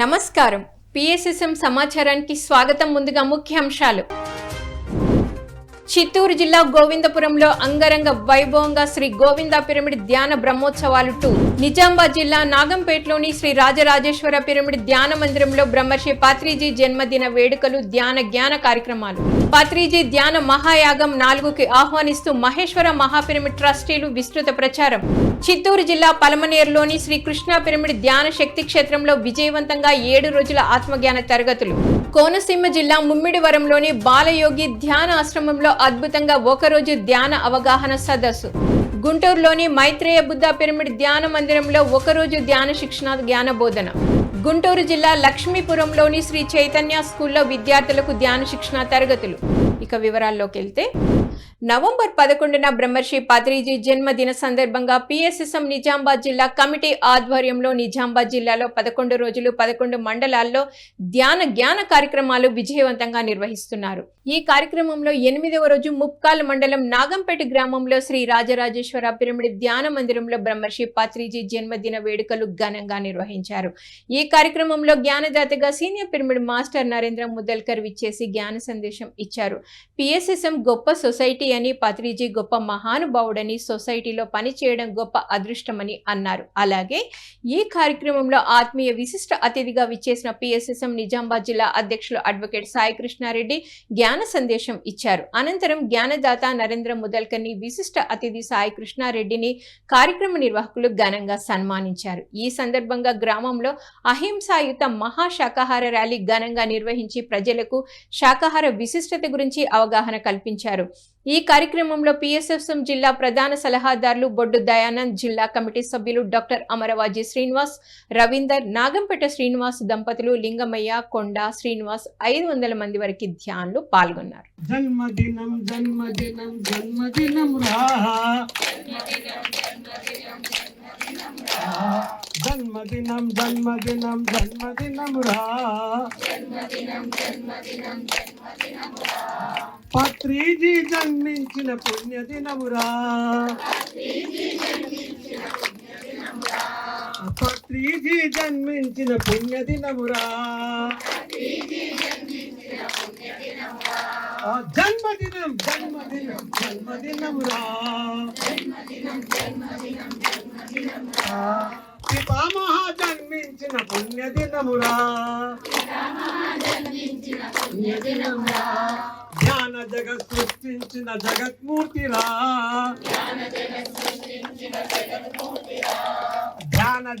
నమస్కారం. పిఎస్ఎస్ఎం సమాచారానికి స్వాగతం. ముందుగా ముఖ్యాంశాలు. చిత్తూరు జిల్లా గోవిందపురంలో అంగరంగ వైభవంగా శ్రీ గోవింద పిరమిడ్ ధ్యాన బ్రహ్మోత్సవాలు 2. నిజామాబాద్ జిల్లా నాగంపేటలోని శ్రీ రాజరాజేశ్వర పిరమిడ్ ధ్యాన మందిరంలో బ్రహ్మర్షి పత్రిజీ జన్మదిన వేడుకలు, జ్ఞాన కార్యక్రమాలు. పత్రిజీ ధ్యాన మహాయాగం 4కి ఆహ్వానిస్తూ మహేశ్వర మహాపిరమిడ్ ట్రస్టీలు విస్తృత ప్రచారం. చిత్తూరు జిల్లా పలమనేరులోని శ్రీ కృష్ణ పిరమిడ్ ధ్యాన శక్తి క్షేత్రంలో విజయవంతంగా 7 రోజుల ఆత్మజ్ఞాన తరగతులు. కోనసీమ జిల్లా ముమ్మిడివరంలోని బాలయోగి ధ్యాన ఆశ్రమంలో అద్భుతంగా ఒకరోజు ధ్యాన అవగాహన సదస్సు. గుంటూరులోని మైత్రేయ బుద్ధ పిరమిడ్ ధ్యాన మందిరంలో ఒకరోజు ధ్యాన శిక్షణ, జ్ఞాన బోధన. గుంటూరు జిల్లా లక్ష్మీపురంలోని శ్రీ చైతన్య స్కూల్లో విద్యార్థులకు ధ్యాన శిక్షణ తరగతులు. ఇక వివరాల్లోకి వెళ్తే, నవంబర్ 11న బ్రహ్మర్షి పత్రిజీ జన్మదిన సందర్భంగా పిఎస్ఎస్ఎం నిజామాబాద్ జిల్లా కమిటీ ఆధ్వర్యంలో నిజామాబాద్ జిల్లాలో 11 రోజులు 11 మండలాల్లో జ్ఞాన కార్యక్రమాలు విజయవంతంగా నిర్వహిస్తున్నారు. ఈ కార్యక్రమంలో 8వ రోజు ముప్కాల్ మండలం నాగంపేట గ్రామంలో శ్రీ రాజరాజేశ్వర పిరమిడ్ ధ్యాన మందిరంలో బ్రహ్మర్షి పత్రిజీ జన్మదిన వేడుకలు ఘనంగా నిర్వహించారు. ఈ కార్యక్రమంలో జ్ఞానదాతగా senior pyramid master Narendra Mudalkar విచ్చేసి జ్ఞాన సందేశం ఇచ్చారు. పిఎస్ఎస్ఎం గొప్ప సొసైటీ అని, పత్రిజీ గొప్ప మహానుభావుడని, సొసైటీలో పనిచేయడం గొప్ప అదృష్టమని అన్నారు. అలాగే ఈ కార్యక్రమంలో ఆత్మీయ విశిష్ట అతిథిగా విచ్చేసిన పిఎస్ఎస్ఎం నిజామాబాద్ జిల్లా అధ్యక్షులు అడ్వకేట్ సాయి కృష్ణారెడ్డి జ్ఞాన సందేశం ఇచ్చారు. అనంతరం జ్ఞానదాత నరేంద్ర ముదల్కర్ని, విశిష్ట అతిథి సాయి కృష్ణారెడ్డిని కార్యక్రమ నిర్వాహకులు ఘనంగా సన్మానించారు. ఈ సందర్భంగా గ్రామంలో అహింసాయుత మహాశాకాహార ర్యాలీ ఘనంగా నిర్వహించి ప్రజలకు శాకాహార విశిష్టత గురించి అవగాహన కల్పించారు. ఈ కార్యక్రమంలో పిఎస్ఎస్ఎం జిల్లా ప్రధాన సలహాదారులు బొడ్డు దయానంద్, జిల్లా కమిటీ సభ్యులు డాక్టర్ అమరవాజీ శ్రీనివాస్, రవీందర్, నాగంపేట శ్రీనివాస్ దంపతులు, లింగమయ్య, కొండ శ్రీనివాస్ 500 మంది వరకు ధ్యానులు పాల్గొన్నారు. జన్మదినం జన్మదినం జన్మదినం రా, జన్మదినం జన్మదినం జన్మదినం రా, పత్రిజీ జన్మించిన పుణ్యదినమురా, పత్రిజీ జన్మించిన పుణ్యదినమురా, జన్మదినం జన్మదినం జన్మదినమురా, పితామహ జన్మించిన పుణ్యదినమురా, జ్ఞాన జగత్ సృష్టించిన జగత్మూర్తిరా, జ్ఞాన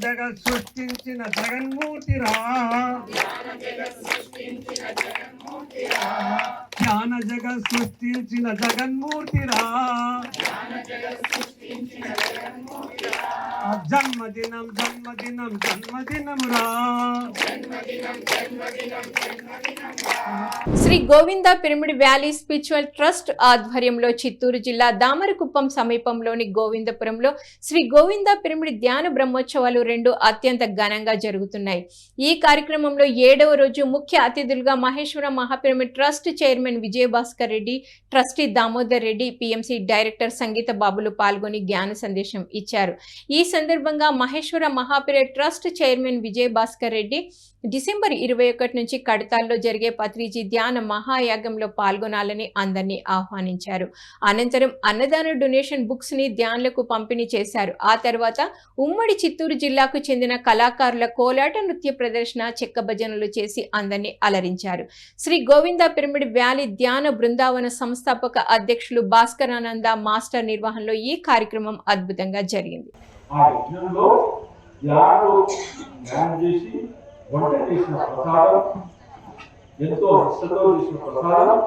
జగత్ సృష్టించిన జగన్మూర్తిరా, జ్ఞాన జగత్ సృష్టించిన జగన్మూర్తిరా, జన్మదినం జన్మదినం జన్మదినమురా. Shri Govinda pyramid valley spiritual trust ఆధ్వర్యంలో చిత్తూరు జిల్లా దామరకుప్పం సమీపంలోని గోవిందపురంలో శ్రీ గోవింద పిరమిడ్ ధ్యాన బ్రహ్మోత్సవాలు 2 అత్యంత ఘనంగా జరుగుతున్నాయి. ఈ కార్యక్రమంలో 7వ రోజు ముఖ్య అతిథులుగా మహేశ్వర మహాపిరమిడ్ trust chairman Vijayabhaskar Reddy, trustee Damodar Reddy, PMC director Sangeetha బాబులు పాల్గొని జ్ఞాన సందేశం ఇచ్చారు. ఈ సందర్భంగా మహేశ్వర మహాపిరమిడ్ trust chairman Vijayabhaskar Reddy December 21 నుంచి కడతాల్లో జరిగే పత్రిజీ ధ్యాన మహాయాగంలో పాల్గొనాలని అందరినీ ఆహ్వానించారు. అనంతరం అన్నదాన డొనేషన్ బుక్స్ ని ధ్యానులకు పంపిణీ చేశారు. ఆ తర్వాత ఉమ్మడి చిత్తూరు జిల్లాకు చెందిన కళాకారుల కోలాట నృత్య ప్రదర్శన, చెక్క భజనలు చేసి అందరినీ అలరించారు. శ్రీ గోవింద పిరమిడ్ వ్యాలీ ధ్యాన బృందావన సంస్థాపక అధ్యక్షులు భాస్కరానంద మాస్టర్ నిర్వహణలో ఈ కార్యక్రమం అద్భుతంగా జరిగింది. వంట చేసిన ప్రసాదం, ఎంతో నిష్టతో చేసిన ప్రసాదం,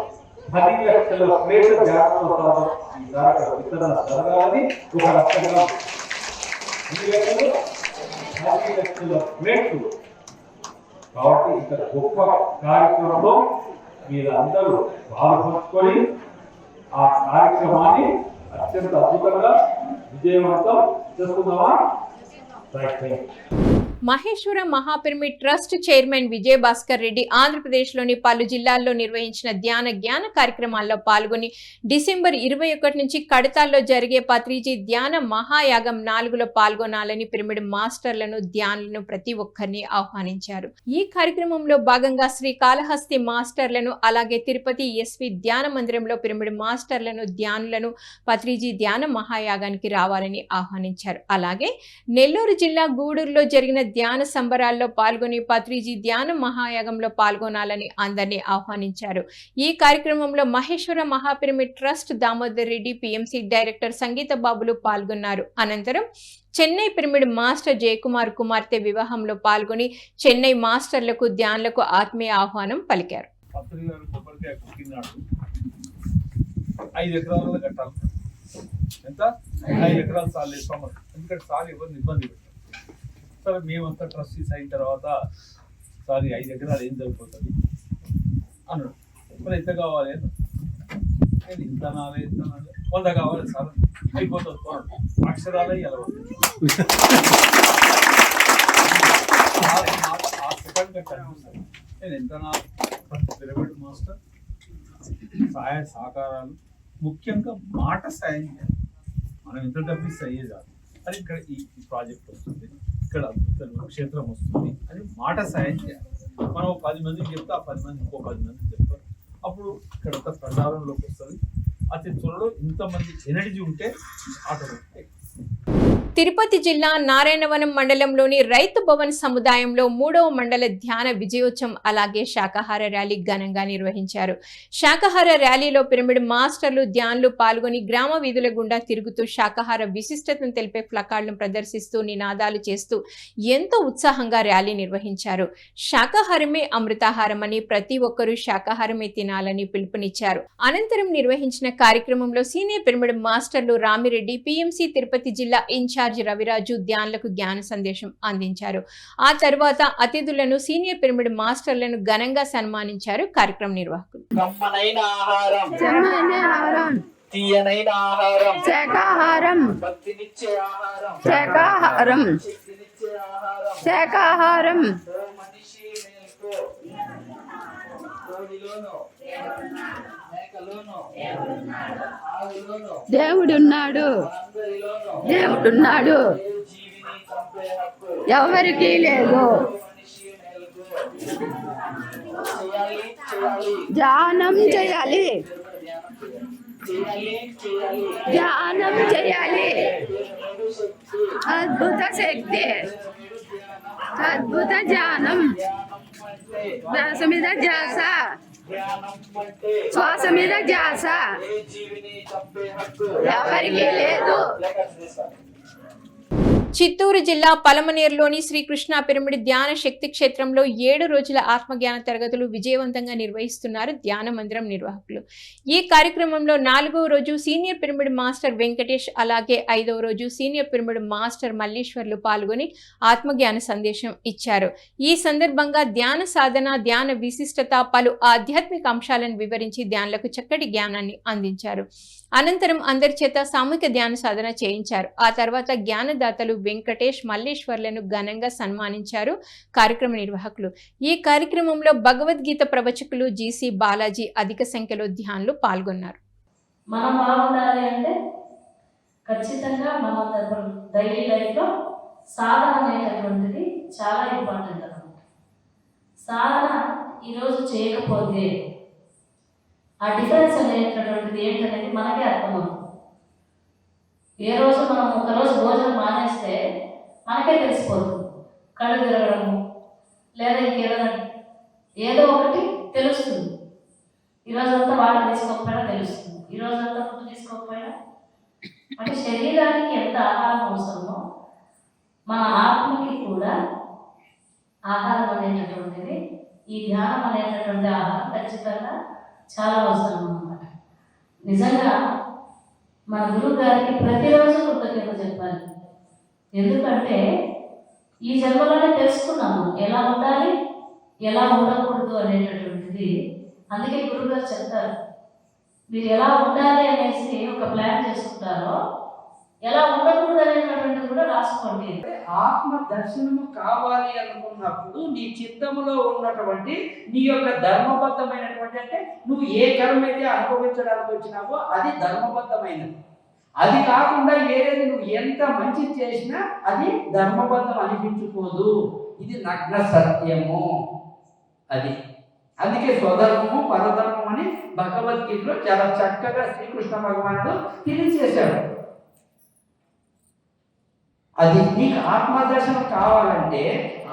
10 లక్షల ప్లేట్ల ధ్యాన ప్రసాదం వితరణ జరగాలని ఒక లక్ష్యంగా 10 లక్షల ప్లేట్లు. కాబట్టి ఇక్కడ గొప్ప కార్యక్రమంలో మీరందరూ పాల్పంచుకొని ఆ కార్యక్రమాన్ని అత్యంత అద్భుతంగా విజయవంతం చేసుకుందామా? మహేశ్వర మహాపిరమిడ్ ట్రస్ట్ చైర్మన్ విజయభాస్కర్ రెడ్డి ఆంధ్రప్రదేశ్లోని పలు జిల్లాల్లో నిర్వహించిన జ్ఞాన కార్యక్రమాల్లో పాల్గొని డిసెంబర్ 21 నుంచి కడతాల్లో జరిగే పత్రిజీ ధ్యాన మహాయాగం 4లో పాల్గొనాలని పిరమిడ్ మాస్టర్లను ధ్యానులను ప్రతి ఒక్కరిని ఆహ్వానించారు. ఈ కార్యక్రమంలో భాగంగా శ్రీకాళహస్తి మాస్టర్లను అలాగే తిరుపతి ఎస్వి ధ్యాన మందిరంలో పిరమిడ్ మాస్టర్లను ధ్యానులను పత్రిజీ ధ్యాన మహాయాగానికి రావాలని ఆహ్వానించారు. అలాగే నెల్లూరు జిల్లా గూడూరులో జరిగిన ధ్యాన సంబరాల్లో పాల్గొని పత్రిజీ ధ్యాన మహాయాగంలో పాల్గొనాలని అందరినీ ఆహ్వానించారు. ఈ కార్యక్రమంలో మహేశ్వర మహాపిరమిడ్ trust Damodar Reddy PMC director Sangeetha బాబులు పాల్గొన్నారు. అనంతరం చెన్నై పిరమిడ్ మాస్టర్ జయకుమార్ కుమార్తె వివాహంలో పాల్గొని చెన్నై మాస్టర్లకు ధ్యానులకు ఆత్మీయ ఆహ్వానం పలికారు. 5 ఎకరాలు కట్టాలి. ఎంత 5 ఎకరాలు సార్లు వేస్తాము. ఎందుకంటే సార్ ఎవరిని ఇబ్బంది పెట్టారు. సరే మేమంతా ట్రస్టీస్ అయిన తర్వాత సార్ 5 ఎకరాలు ఏం సరిపోతుంది అన్నాడు. మరి ఎంత కావాలి అని నేను ఇంత నాలే 100 కావాలి సార్ అయిపోతుంది. అక్షరాలే ఎలా సెకండ్ కట్టాను. నేను ఎంత నా పిరమిడ్ మాస్టర్ సహాయ సహకారాలు ముఖ్యంగా మాట సాయం చేయాలి. మనం ఎంత డబ్బిస్తే అయ్యేదాన్ని అది ఇక్కడ ఈ ప్రాజెక్ట్ వస్తుంది, ఇక్కడ అద్భుతమైన క్షేత్రం వస్తుంది అని మాట సాయం చేయాలి. మనం 10 మందికి చెప్తే ఆ 10 మంది ఇంకో 10 మందికి చెప్తారు. అప్పుడు ఇక్కడ ప్రచారంలోకి వస్తుంది. అతి త్వరలో ఇంతమంది ఎనర్జీ ఉంటే ఆటోమేటిక్. తిరుపతి జిల్లా నారాయణవనం మండలంలోని రైతు భవన్ సముదాయంలో 3వ మండల ధ్యాన విజయోత్సవం అలాగే శాకాహార ర్యాలీ ఘనంగా నిర్వహించారు. శాకాహార ర్యాలీలో పిరమిడ్ మాస్టర్లు ధ్యానులు పాల్గొని గ్రామ వీధుల గుండా తిరుగుతూ శాకాహార విశిష్టతను తెలిపే ప్లకార్డులను ప్రదర్శిస్తూ నినాదాలు చేస్తూ ఎంతో ఉత్సాహంగా ర్యాలీ నిర్వహించారు. శాకాహారమే అమృతాహారమని ప్రతి ఒక్కరూ శాకాహారమే తినాలని పిలుపునిచ్చారు. అనంతరం నిర్వహించిన కార్యక్రమంలో సీనియర్ పిరమిడ్ మాస్టర్లు రామిరెడ్డి, పిఎంసి తిరుపతి జిల్లా ఇన్ఛార్జ్ రవిరాజు ధ్యానులకు జ్ఞాన సందేశం అందించారు. ఆ తర్వాత అతిథులను సీనియర్ పిరమిడ్ మాస్టర్లను ఘనంగా సన్మానించారు కార్యక్రమ నిర్వాహకులు. కమ్మనైన ఆహారం, తీయనైన ఆహారం, శాకాహారం, భక్తినిచ్చే ఆహారం, శాకాహారం, శక్తినిచ్చే ఆహారం, శాకాహారం. మనిషి మేల్కో, కోడిలోనో మేకలోనో దేవుడున్నాడు, దేవుడున్నాడు, ఎవరికి లేదు. ధ్యానం చేయాలి, ధ్యానం చేయాలి. అద్భుత శక్తి, అద్భుత ధ్యానం. ధ్యాస మీద ధ్యాస, శ్వాస మీద ధ్యాస ఎవరికి లేదు. చిత్తూరు జిల్లా పలమనేరులోని శ్రీకృష్ణ పిరమిడ్ ధ్యాన శక్తి క్షేత్రంలో 7 రోజుల ఆత్మజ్ఞాన తరగతులు విజయవంతంగా నిర్వహిస్తున్నారు ధ్యాన మందిరం నిర్వాహకులు. ఈ కార్యక్రమంలో 4వ రోజు సీనియర్ పిరమిడ్ మాస్టర్ వెంకటేష్ అలాగే 5వ రోజు సీనియర్ పిరమిడ్ మాస్టర్ మల్లీశ్వర్లు పాల్గొని ఆత్మజ్ఞాన సందేశం ఇచ్చారు. ఈ సందర్భంగా ధ్యాన సాధన, ధ్యాన విశిష్టత, పలు ఆధ్యాత్మిక అంశాలను వివరించి ధ్యానులకు చక్కటి జ్ఞానాన్ని అందించారు. అనంతరం అందరి చేత సామూహిక ధ్యాన సాధన చేయించారు. ఆ తర్వాత జ్ఞానదాతలు వెంకటేష్, మల్లేశ్వర్లను ఘనంగా సన్మానించారు కార్యక్రమ నిర్వాహకులు. ఈ కార్యక్రమంలో భగవద్గీత ప్రవచకులు జీసీ బాలాజీ అధిక సంఖ్యలో ధ్యానులు పాల్గొన్నారు. మనం బాగుండాలి అంటే ఖచ్చితంగా మన డైలీ లైఫ్లో సాధన అనేటటువంటిది చాలా ఇంపార్టెంట్ అన్నమాట. సాధన ఈరోజు చేయకపోతే ఆ డిఫరెన్స్ అనేటటువంటిది ఏంటనేది మనకే అర్థమవుతుంది. ఏ రోజు మనం ఒకరోజు భోజనం మానేస్తే మనకే తెలిసిపోతుంది. కళ్ళు తిరగడము లేదా ఇంకేదైనా ఏదో ఒకటి తెలుస్తుంది. ఈరోజంతా వాటర్ తీసుకోకపోయినా తెలుస్తుంది, ఈరోజంతా ఫుడ్ తీసుకోకపోయినా. అంటే శరీరానికి ఎంత ఆహారం అవసరమో మన ఆత్మకి కూడా ఆహారం అనేటటువంటిది, ఈ ధ్యానం అనేటటువంటి ఆహారం ఖచ్చితంగా చాలా అవసరం అన్నమాట. నిజంగా మన గురువు గారికి ప్రతిరోజు కృతజ్ఞత చెప్పాలి. ఎందుకంటే ఈ జన్మలోనే తెలుసుకున్నాము ఎలా ఉండాలి, ఎలా ఉండకూడదు అనేటటువంటిది. అందుకే గురువు గారు చెప్తారు, మీరు ఎలా ఉండాలి అనేసి ఒక ప్లాన్ చేసుకుంటారో ఎలా ఉండకూడదు అనేటటువంటిది కూడా రాసుకోండి. ఆత్మ దర్శనము కావాలి అనుకున్నప్పుడు నీ చిత్తములో ఉన్నటువంటి నీ యొక్క ధర్మబద్ధమైనటువంటి, అంటే నువ్వు ఏ కర్మ అయితే అనుభవించడానికి వచ్చినావో అది ధర్మబద్ధమైనది. అది కాకుండా వేరేది నువ్వు ఎంత మంచి చేసినా అది ధర్మబద్ధం అనిపించుకోదు. ఇది నగ్న సత్యము. అది అందుకే స్వధర్మము పరధర్మం అని భగవద్గీతలో చాలా చక్కగా శ్రీకృష్ణ భగవానుడు తెలియజేశాడు. అది నీకు ఆత్మదర్శనం కావాలంటే,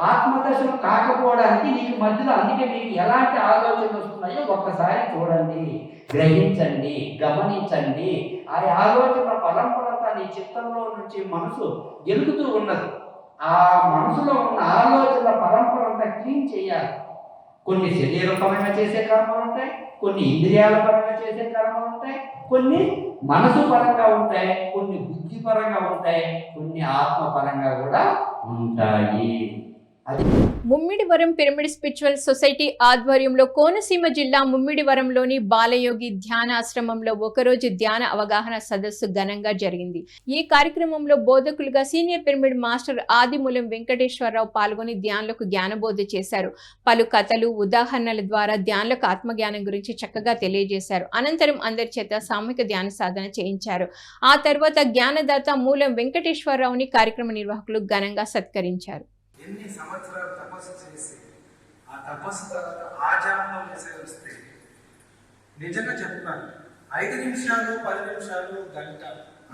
ఆత్మదర్శనం కాకపోవడానికి నీకు మధ్యలో, అందుకే మీకు ఎలాంటి ఆలోచనలు వస్తున్నాయో ఒక్కసారి చూడండి, గ్రహించండి, గమనించండి. ఆ ఆలోచన పరంపరంతా నీ చిత్తంలో నుంచి మనసు గెలుకుతూ ఉన్నది. ఆ మనసులో ఉన్న ఆలోచన పరంపరంతా క్లీన్ చేయాలి. కొన్ని శరీరపరంగా చేసే కర్మలు ఉంటాయి, కొన్ని ఇంద్రియాల పరంగా చేసే కర్మలు ఉంటాయి, కొన్ని మనసు పరంగా ఉంటాయి, కొన్ని బుద్ధి పరంగా ఉంటాయి, కొన్ని ఆత్మ పరంగా కూడా ఉంటాయి. ముమ్మిడివరం పిరమిడ్ స్పిరిచువల్ సొసైటీ ఆధ్వర్యంలో కోనసీమ జిల్లా ముమ్మిడివరంలోని బాలయోగి ధ్యానాశ్రమంలో ఒకరోజు ధ్యాన అవగాహన సదస్సు ఘనంగా జరిగింది. ఈ కార్యక్రమంలో బోధకులుగా సీనియర్ పిరమిడ్ మాస్టర్ ఆదిమూలం వెంకటేశ్వరరావు పాల్గొని ధ్యానులకు జ్ఞానబోధ చేశారు. పలు కథలు, ఉదాహరణల ద్వారా ధ్యానులకు ఆత్మజ్ఞానం గురించి చక్కగా తెలియజేశారు. అనంతరం అందరి చేత సామూహిక ధ్యాన సాధన చేయించారు. ఆ తర్వాత జ్ఞానదాత మూలం వెంకటేశ్వరరావుని కార్యక్రమ నిర్వాహకులు ఘనంగా సత్కరించారు. ఎన్ని సంవత్సరాలు తపస్సు చేసి ఆ తపస్సు తర్వాత ఆచరణలో వస్తే నిజంగా చెప్తున్నాను, 5 నిమిషాలు 10 నిమిషాలు, గంట,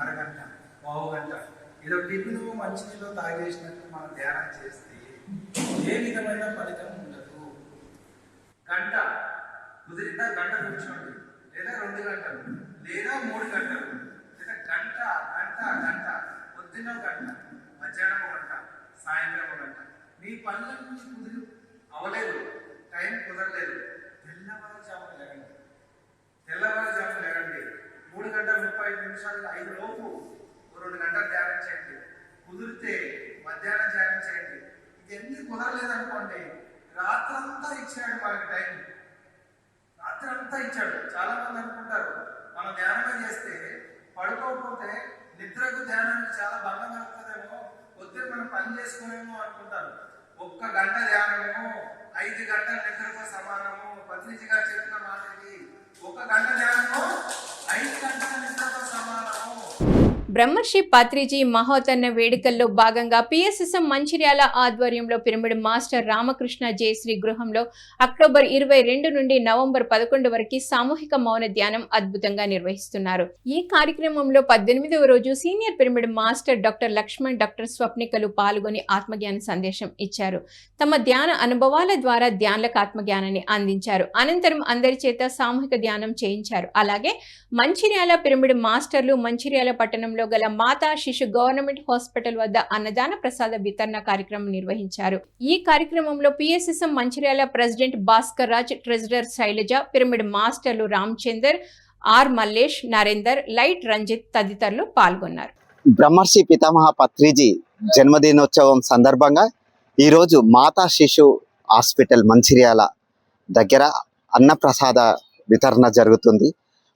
అరగంట, పావు గంట ఏదో టిఫిన్ మంచినీళ్ళు తాగేసినట్టు మనం ధ్యానం చేస్తే ఏ విధమైన ఫలితం ఉండదు. గంట కుదిరితే గంట కూర్చోండి, లేదా 2 గంటలు, లేదా 3 గంటలు, లేదా గంట గంట గంట, పొద్దున్న గంట, మధ్యాహ్నం గంట, సాయంత్రం గంట. మీ పనులన్నీ కుదిరి అవ్వలేదు, టైం కుదరలేదు, తెల్లవారుజామున లేకండి. 3 గంటల 35 నిమిషాలు 5 లోపు 2 గంటలు ధ్యానం చేయండి. కుదిరితే మధ్యాహ్నం ధ్యానం చేయండి. ఇవన్నీ కుదరలేదనుకోండి, రాత్రంతా ఇచ్చాడు మనకి టైం, రాత్రంతా ఇచ్చాడు. చాలా మంది అనుకుంటారు మనం ధ్యానమే చేస్తే పడుకోకపోతే నిద్రకు ధ్యానానికి చాలా భంగం కలుగుతుందేమో, పొద్దున్న మనం పని చేసుకోలేమో అనుకుంటారు. 1 గంట ధ్యానము 5 గంటల నిద్రతో సమానము. పత్రిజీ గారు చెప్పిన మాటకి 1 గంట ధ్యానము 5 గంటల నిద్రతో సమానము. బ్రహ్మర్షి పాత్రిజీ మహోత్తన్న వేడుకల్లో భాగంగా పిఎస్ఎస్ఎం మంచిర్యాల ఆధ్వర్యంలో పిరమిడ్ మాస్టర్ రామకృష్ణ జయశ్రీ గృహంలో అక్టోబర్ 22 నుండి నవంబర్ 11 వరకు సామూహిక మౌన ధ్యానం అద్భుతంగా నిర్వహిస్తున్నారు. ఈ కార్యక్రమంలో 18వ రోజు senior pyramid master doctor Lakshman, doctor స్వప్నికలు పాల్గొని ఆత్మజ్ఞాన సందేశం ఇచ్చారు. తమ ధ్యాన అనుభవాల ద్వారా ధ్యానులకు ఆత్మజ్ఞానాన్ని అందించారు. అనంతరం అందరి చేత సామూహిక ధ్యానం చేయించారు. అలాగే మంచిర్యాల పిరమిడ్ మాస్టర్లు మంచిర్యాల పట్టణంలో గల మాతా శిశు గవర్నమెంట్ హాస్పిటల్ వద్ద అన్నదాన ప్రసాద వితరణ కార్యక్రమం నిర్వహించారు. ఈ కార్యక్రమంలో PSSM Mancherial president Bhaskar Raj, treasurer Shailaja, pyramid మాస్టర్లు రామచందర్, ఆర్ మల్లేష్, నరేందర్, లైట్ రంజిత్ తదితరులు పాల్గొన్నారు. బ్రహ్మర్షి పితామహ పత్రిజీ జన్మదినోత్సవం సందర్భంగా ఈరోజు మాతా శిశు హాస్పిటల్ మంచిర్యాల దగ్గర అన్నప్రసాద వితరణ జరుగుతుంది.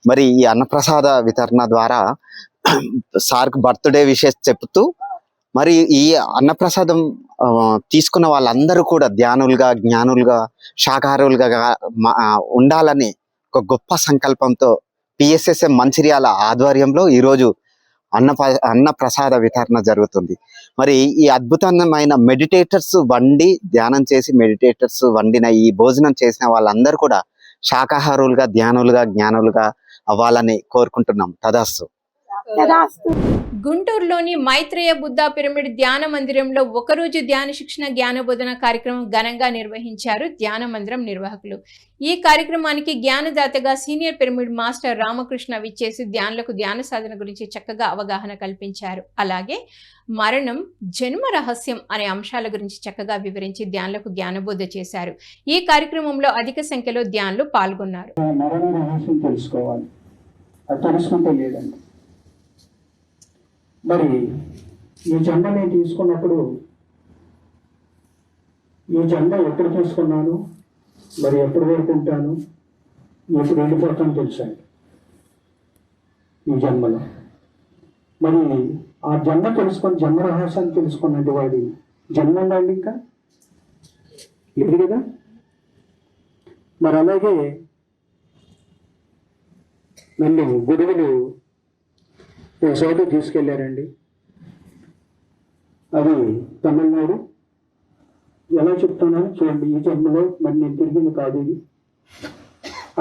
మరి ఈ అన్నప్రసాద వితరణ ద్వారా సార్కి బర్త్డే విషెస్ చెప్తూ, మరి ఈ అన్నప్రసాదం తీసుకున్న వాళ్ళందరూ కూడా ధ్యానులుగా, జ్ఞానులుగా, శాకాహారులుగా ఉండాలని ఒక గొప్ప సంకల్పంతో పిఎస్ఎస్ఎం మంచిర్యాల ఆధ్వర్యంలో ఈరోజు అన్న ప్రసాద వితరణ జరుగుతుంది. మరి ఈ అద్భుతమైన మెడిటేటర్స్ వండి ధ్యానం చేసి మెడిటేటర్స్ వండిన ఈ భోజనం చేసిన వాళ్ళందరూ కూడా శాకాహారులుగా, ధ్యానులుగా, జ్ఞానులుగా అవ్వాలని కోరుకుంటున్నాం. తదాస్తు. గుంటూరులోని మైత్రేయ బుద్ధ పిరమిడ్ ధ్యాన మందిరంలో ఒకరోజు ధ్యాన శిక్షణ జ్ఞానబోధన కార్యక్రమం ఘనంగా నిర్వహించారు ధ్యాన మందిరం నిర్వాహకులు. ఈ కార్యక్రమానికి జ్ఞానదాతగా సీనియర్ పిరమిడ్ మాస్టర్ రామకృష్ణ విచ్చేసి ధ్యానులకు ధ్యాన సాధన గురించి చక్కగా అవగాహన కల్పించారు. అలాగే మరణం, జన్మ రహస్యం అనే అంశాల గురించి చక్కగా వివరించి ధ్యానులకు జ్ఞానబోధ చేశారు. ఈ కార్యక్రమంలో అధిక సంఖ్యలో ధ్యానులు పాల్గొన్నారు. మరణ రహస్యం తెలుసుకోవాలి, అది తెలుసుకుంటే లేదండి. మరి ఈ జన్మ నేను తీసుకున్నప్పుడు ఈ జన్మ ఎప్పుడు తీసుకున్నాను, మరి ఎప్పటి వరకు ఉంటాను, ఎప్పుడు వెళ్ళిపోతాను తెలుసండి ఈ జన్మలో. మరి ఆ జన్మ తెలుసుకొని జన్మ రహస్యాన్ని తెలుసుకున్నట్టు వాడి జన్మ ఉండండి ఇంకా లేదు కదా. మరి అలాగే నన్ను గురువులు ఒక చోటు తీసుకెళ్ళారండి. అది తమిళనాడు. ఎలా చెప్తానో చూడండి, ఈ జన్మలో మరి నేను తిరిగింది కాదు ఇది.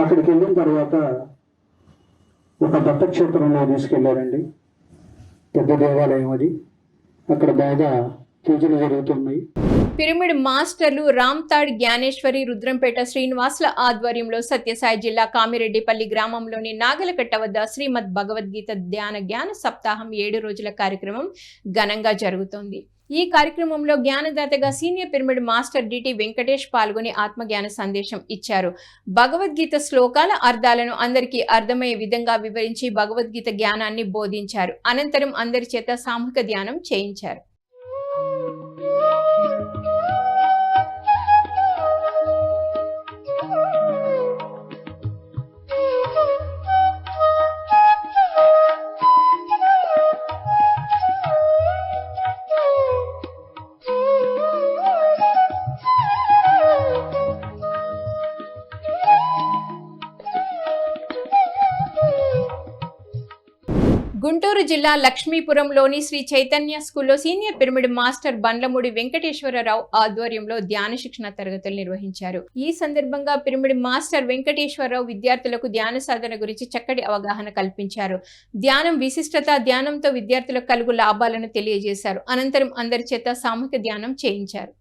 అక్కడికి వెళ్ళిన తర్వాత ఒక దత్తక్షేత్రంలో తీసుకెళ్లారండి. పెద్ద దేవాలయం అది. అక్కడ బాగా పూజలు జరుగుతున్నాయి. పిరమిడ్ మాస్టర్లు రామ్తాడ్, జ్ఞానేశ్వరి, రుద్రంపేట శ్రీనివాసుల ఆధ్వర్యంలో సత్యసాయి జిల్లా కామిరెడ్డిపల్లి గ్రామంలోని నాగలకట్ట వద్ద శ్రీమద్ భగవద్గీత జ్ఞాన సప్తాహం 7 రోజుల కార్యక్రమం ఘనంగా జరుగుతోంది. ఈ కార్యక్రమంలో జ్ఞానదాతగా senior pyramid master DT Venkatesh పాల్గొని ఆత్మజ్ఞాన సందేశం ఇచ్చారు. భగవద్గీత శ్లోకాల అర్థాలను అందరికీ అర్థమయ్యే విధంగా వివరించి భగవద్గీత జ్ఞానాన్ని బోధించారు. అనంతరం అందరి చేత సామూహిక ధ్యానం చేయించారు. గుంటూరు జిల్లా లక్ష్మీపురంలోని శ్రీ చైతన్య స్కూల్లో senior pyramid master Bandlamudi Venkateswararao ఆధ్వర్యంలో ధ్యాన శిక్షణ తరగతులు నిర్వహించారు. ఈ సందర్భంగా పిరమిడ్ మాస్టర్ వెంకటేశ్వరరావు విద్యార్థులకు ధ్యాన సాధన గురించి చక్కటి అవగాహన కల్పించారు. ధ్యానం విశిష్టత, ధ్యానంతో విద్యార్థులకు కలుగు లాభాలను తెలియజేశారు. అనంతరం అందరి చేత సామూహిక ధ్యానం చేయించారు.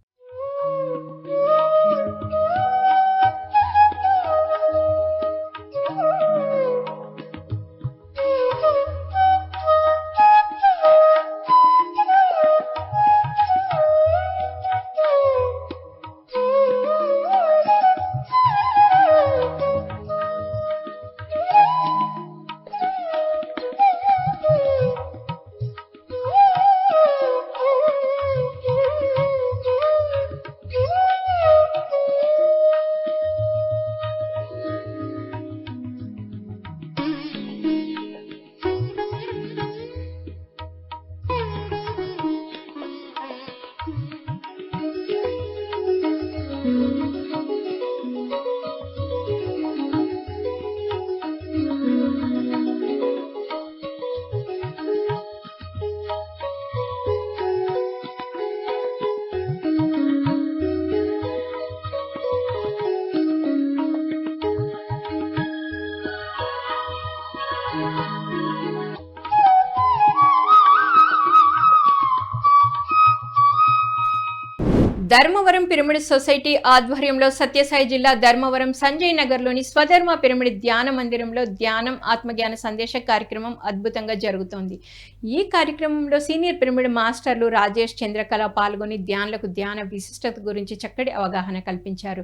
ధర్మవరం పిరమిడ్ సొసైటీ ఆధ్వర్యంలో సత్యసాయి జిల్లా ధర్మవరం సంజయ్ నగర్లోని స్వధర్మ పిరమిడ్ ధ్యాన మందిరంలో ధ్యానం ఆత్మజ్ఞాన సందేశ కార్యక్రమం అద్భుతంగా జరుగుతోంది. ఈ కార్యక్రమంలో సీనియర్ పిరమిడ్ మాస్టర్లు రాజేష్, చంద్రకళ పాల్గొని ధ్యానులకు ధ్యాన విశిష్టత గురించి చక్కటి అవగాహన కల్పించారు.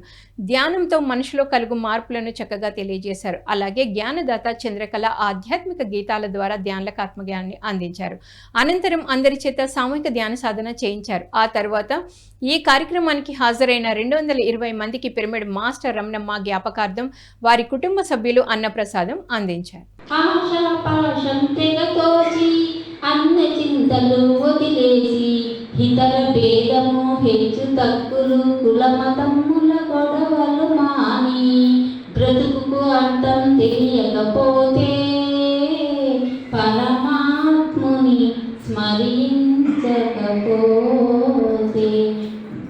ధ్యానంతో మనిషిలో కలుగు మార్పులను చక్కగా తెలియజేశారు. అలాగే జ్ఞానదాత చంద్రకళ ఆధ్యాత్మిక గీతాల ద్వారా ధ్యానులకు ఆత్మజ్ఞానాన్ని అందించారు. అనంతరం అందరి చేత సామూహిక ధ్యాన సాధన చేయించారు. ఆ తర్వాత ఈ కార్యక్రమానికి హాజరైన 220 మందికి పిరమిడ్ మాస్టర్ రమణమ్మ జ్ఞాపకార్థం వారి కుటుంబ సభ్యులు అన్నప్రసాదం అందించారు. అన్న చింతలు వదిలేసి ఇతర భేదము హెచ్చు తక్కులు కులమతముల గొడవలు మాని బ్రతుకు అర్థం తెలియకపోతే పరమాత్ముని స్మరించకపోతే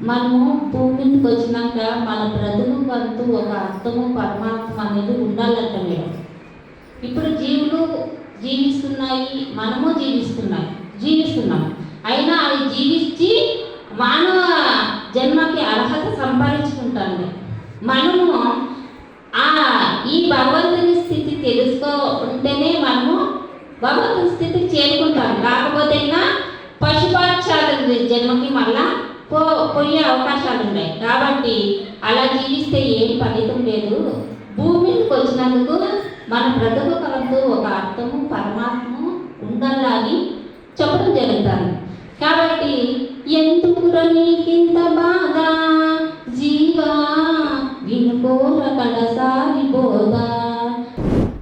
మనము భూమికి వచ్చినాక మన బ్రతుకంటూ ఒక అర్థము పరమాత్మ అనేది ఉండాలంట మీరు. ఇప్పుడు జీవులు జీవిస్తున్నాయి, మనము జీవిస్తున్నాం. అయినా అవి జీవించి మానవ జన్మకి అర్హత సంపాదించుకుంటాను. మనము ఈ భగవంతుని స్థితి తెలుసుకుంటేనే మనము భగవంతుని స్థితికి చేరుకుంటాం. కాకపోతే పశుపాక్షాల జన్మకి మళ్ళా పోయే అవకాశాలు ఉన్నాయి. కాబట్టి అలా జీవిస్తే ఏం ఫలితం లేదు. భూమికి వచ్చినందుకు మన బ్రతుకు కలంతో ఒక అర్థము పరమాత్మ ఉండాలని చెప్పడం జరుగుతుంది. కాబట్టి ఎందుకురా నీకింత బాధ జీవా వినుకోర కడసారి బోధ.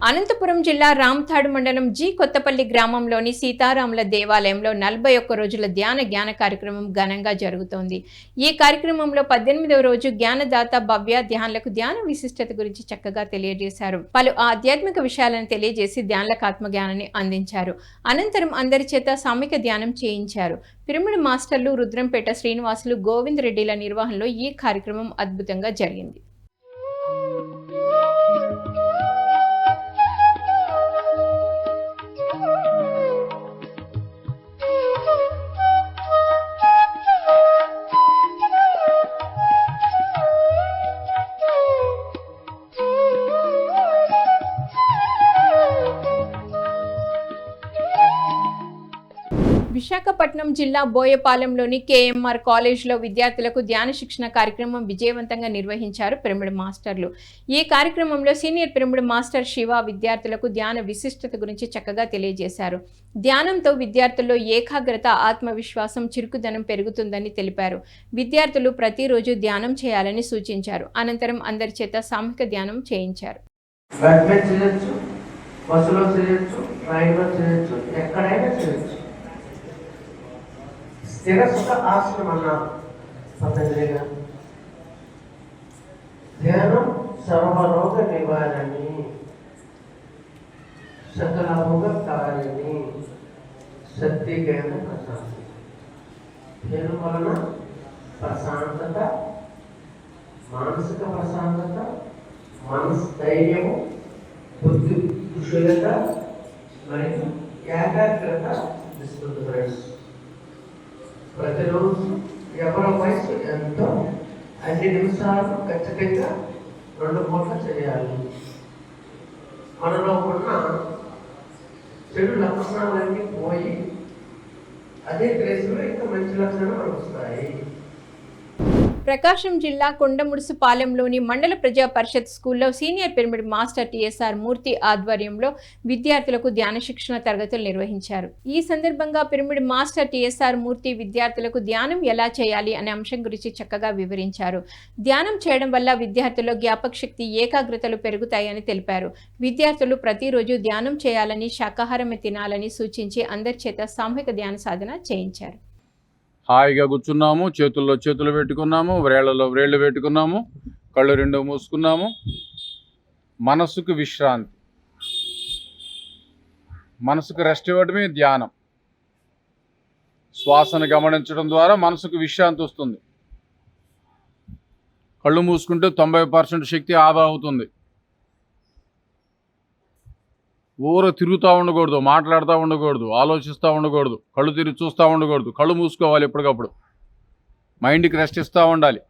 అనంతపురం జిల్లా రామతాడు మండలం జి కొత్తపల్లి గ్రామంలోని సీతారాముల దేవాలయంలో 41 రోజుల ధ్యాన కార్యక్రమం ఘనంగా జరుగుతోంది. ఈ కార్యక్రమంలో 18వ రోజు జ్ఞానదాత భవ్య ధ్యానులకు ధ్యాన విశిష్టత గురించి చక్కగా తెలియజేశారు. పలు ఆధ్యాత్మిక విషయాలను తెలియజేసి ధ్యానులకు ఆత్మజ్ఞానాన్ని అందించారు. అనంతరం అందరి చేత సామూహిక ధ్యానం చేయించారు. పిరమిడ్ మాస్టర్లు రుద్రంపేట శ్రీనివాసులు, గోవింద్ రెడ్డిల నిర్వహణలో ఈ కార్యక్రమం అద్భుతంగా జరిగింది. విశాఖపట్నం జిల్లా బోయపాలెంలోని కేఎంఆర్ కాలేజ్లో విద్యార్థులకు ధ్యాన శిక్షణ కార్యక్రమం విజయవంతంగా నిర్వహించారు పిరమిడ్ మాస్టర్లు. ఈ కార్యక్రమంలో సీనియర్ పిరమిడ్ మాస్టర్ శివ విద్యార్థులకు ధ్యాన విశిష్టత గురించి చక్కగా తెలియజేశారు. ధ్యానంతో విద్యార్థుల్లో ఏకాగ్రత, ఆత్మవిశ్వాసం, చురుకుదనం పెరుగుతుందని తెలిపారు. విద్యార్థులు ప్రతిరోజు ధ్యానం చేయాలని సూచించారు. అనంతరం అందరి చేత సామూహిక ధ్యానం చేయించారు. స్థిర సుఖ ఆసనం అన్నారు పతంజలి గారు. ధ్యానం సర్వరోగ నివారణి, సకల భోగకారిణి, సత్యజ్ఞాన ప్రశాంతి. ధ్యానం వలన ప్రశాంతత, మానసిక ప్రశాంతత, మనస్థైర్యము, బుద్ధి కుశలత మరియు ఏకాగ్రత ఇస్తుంది. ఫ్రెండ్స్, ప్రతిరోజు ఎవరి వయసు ఎంతో 5 నిమిషాలు ఖచ్చితంగా 2 పూటలు చేయాలి. మనలో ఉన్న చెడు లక్షణాలన్నీ పోయి అదే ప్లేస్లో ఇంకా మంచి లక్షణాలు మనకు వస్తాయి. ప్రకాశం జిల్లా కొండముడుసుపాలెంలోని మండల ప్రజా పరిషత్ స్కూల్లో సీనియర్ పిరమిడ్ మాస్టర్ టిఎస్ఆర్ మూర్తి ఆధ్వర్యంలో విద్యార్థులకు ధ్యాన శిక్షణ తరగతులు నిర్వహించారు. ఈ సందర్భంగా పిరమిడ్ మాస్టర్ టిఎస్ఆర్ మూర్తి విద్యార్థులకు ధ్యానం ఎలా చేయాలి అనే అంశం గురించి చక్కగా వివరించారు. ధ్యానం చేయడం వల్ల విద్యార్థుల్లో జ్ఞాపక శక్తి, ఏకాగ్రతలు పెరుగుతాయని తెలిపారు. విద్యార్థులు ప్రతిరోజు ధ్యానం చేయాలని, శాకాహారమే తినాలని సూచించి అందరి చేత సామూహిక ధ్యాన సాధన చేయించారు. హాయిగా కూర్చున్నాము, చేతుల్లో చేతులు పెట్టుకున్నాము, వ్రేళ్లలో వ్రేళ్లు పెట్టుకున్నాము, కళ్ళు 2 మూసుకున్నాము. మనసుకు విశ్రాంతి, మనసుకు రెస్ట్ ఇవ్వడమే ధ్యానం. శ్వాసను గమనించడం ద్వారా మనసుకు విశ్రాంతి వస్తుంది. కళ్ళు మూసుకుంటే 90% శక్తి ఆదా అవుతుంది. ఊర తిరుగుతూ ఉండకూడదు, మాట్లాడుతూ ఉండకూడదు, ఆలోచిస్తూ ఉండకూడదు, కళ్ళు తిరిగి చూస్తూ ఉండకూడదు. కళ్ళు మూసుకోవాలి ఎప్పటికప్పుడు. మైండ్కి రెస్ట్ ఇస్తూ ఉండాలి.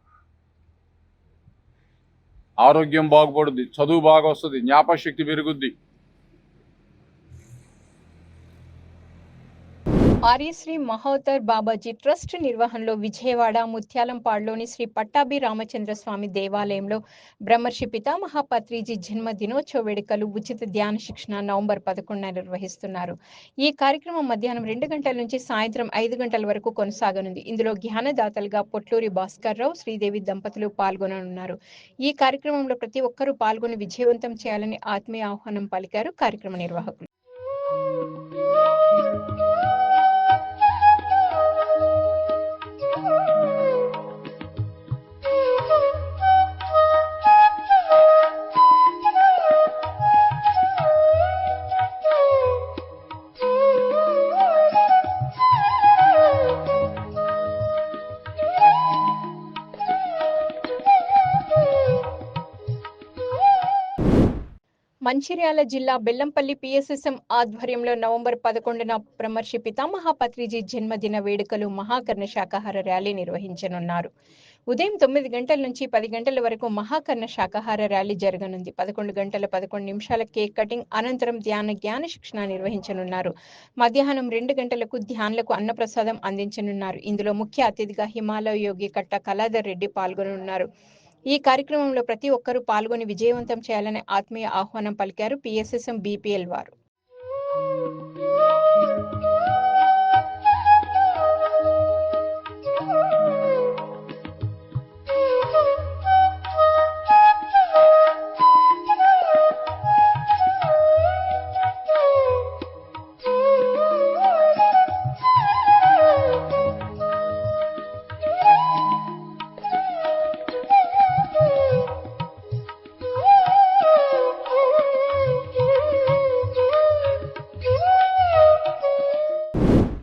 ఆరోగ్యం బాగుపడుద్ది, చదువు బాగా వస్తుంది, జ్ఞాపక శక్తి పెరుగుద్ది. ఆర్యశ్రీ మహోదర్ బాబాజీ ట్రస్ట్ నిర్వహణలో విజయవాడ ముత్యాలంపాడులోని శ్రీ పట్టాభి రామచంద్ర స్వామి దేవాలయంలో బ్రహ్మర్షి పితామహ పత్రిజీ జన్మ దినోత్సవ వేడుకలు ఉచిత ధ్యాన శిక్షణ నవంబర్ 11న నిర్వహిస్తున్నారు. ఈ కార్యక్రమం మధ్యాహ్నం 2 గంటల నుంచి సాయంత్రం 5 గంటల వరకు కొనసాగనుంది. ఇందులో జ్ఞానదాతలుగా పొట్లూరి భాస్కర్ రావు, శ్రీదేవి దంపతులు పాల్గొననున్నారు. ఈ కార్యక్రమంలో ప్రతి ఒక్కరూ పాల్గొని విజయవంతం చేయాలని ఆత్మీయ ఆహ్వానం పలికారు కార్యక్రమ నిర్వాహకులు. మంచిర్యాల జిల్లా బెల్లంపల్లి పిఎస్ఎస్ఎం ఆధ్వర్యంలో నవంబర్ 11న బ్రహ్మర్షి పితామహ పత్రిజీ జన్మదిన వేడుకలు మహాకర్ణ శాకాహార ర్యాలీ నిర్వహించనున్నారు. ఉదయం 9 గంటల నుంచి 10 గంటల వరకు మహాకర్ణ శాకాహార ర్యాలీ జరగనుంది. 11 గంటల 11 నిమిషాల కేక్ కటింగ్ అనంతరం జ్ఞాన శిక్షణ నిర్వహించనున్నారు. మధ్యాహ్నం 2 గంటలకు ధ్యానులకు అన్నప్రసాదం అందించనున్నారు. ఇందులో ముఖ్య అతిథిగా హిమాలయ యోగి కట్ట కళాధర్ రెడ్డి పాల్గొనున్నారు. ఈ కార్యక్రమంలో ప్రతి ఒక్కరూ పాల్గొని విజయవంతం చేయాలని ఆత్మీయ ఆహ్వానం పలికారు పిఎస్ఎస్ఎం బీపీఎల్ వారు.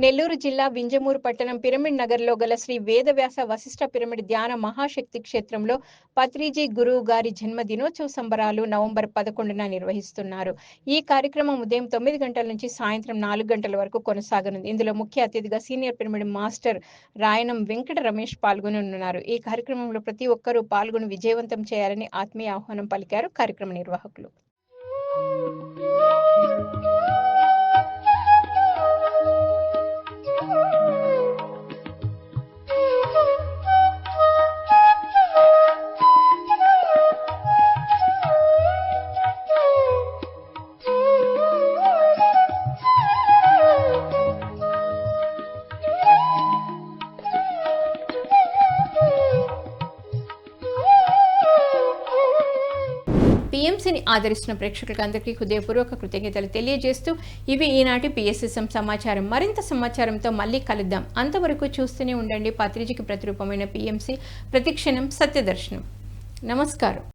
నెల్లూరు జిల్లా వింజమూరు పట్టణం పిరమిడ్ నగర్లో గల శ్రీ వేదవ్యాస వశిష్ఠ పిరమిడ్ ధ్యాన మహాశక్తి క్షేత్రంలో పత్రిజీ గురువు గారి జన్మదినోత్సవ సంబరాలు నవంబర్ 11న నిర్వహిస్తున్నారు. ఈ కార్యక్రమం ఉదయం 9 గంటల నుంచి సాయంత్రం 4 గంటల వరకు కొనసాగనుంది. ఇందులో ముఖ్య అతిథిగా senior pyramid master Rayanam Venkata Ramesh పాల్గొననున్నారు. ఈ కార్యక్రమంలో ప్రతి ఒక్కరూ పాల్గొని విజయవంతం చేయాలని ఆత్మీయ ఆహ్వానం పలికారు కార్యక్రమ నిర్వాహకులు. పిఎంసిని ఆదరిస్తున్న ప్రేక్షకులకు అందరికీ హృదయపూర్వక కృతజ్ఞతలు తెలియజేస్తూ ఇవి ఈనాటి పిఎస్ఎస్ఎం సమాచారం. మరింత సమాచారంతో మళ్ళీ కలుద్దాం. అంతవరకు చూస్తూనే ఉండండి పత్రిజీకి ప్రతిరూపమైన పిఎంసి, ప్రతిక్షణం సత్యదర్శనం. నమస్కారం.